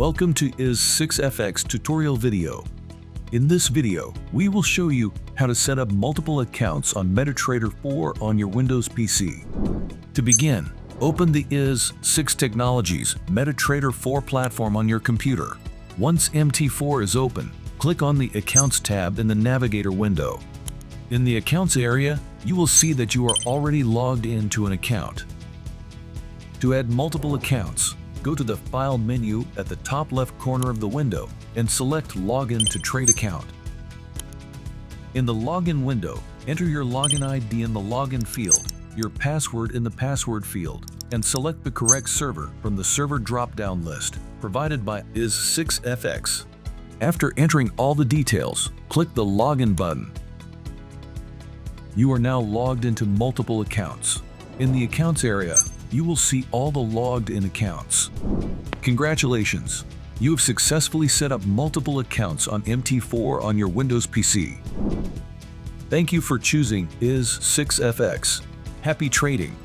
Welcome to IS6FX tutorial video. In this video, we will show you how to set up multiple accounts on MetaTrader 4 on your Windows PC. To begin, open the IS6 Technologies MetaTrader 4 platform on your computer. Once MT4 is open, click on the Accounts tab in the Navigator window. In the Accounts area, you will see that you are already logged into an account. To add multiple accounts, go to the File menu at the top left corner of the window and select Login to Trade Account. In the Login window, enter your login ID in the Login field, your password in the Password field, and select the correct server from the Server drop-down list provided by IS6FX. After entering all the details, click the Login button. You are now logged into multiple accounts. In the Accounts area, you will see all the logged-in accounts. Congratulations! You have successfully set up multiple accounts on MT4 on your Windows PC. Thank you for choosing IS6FX. Happy trading!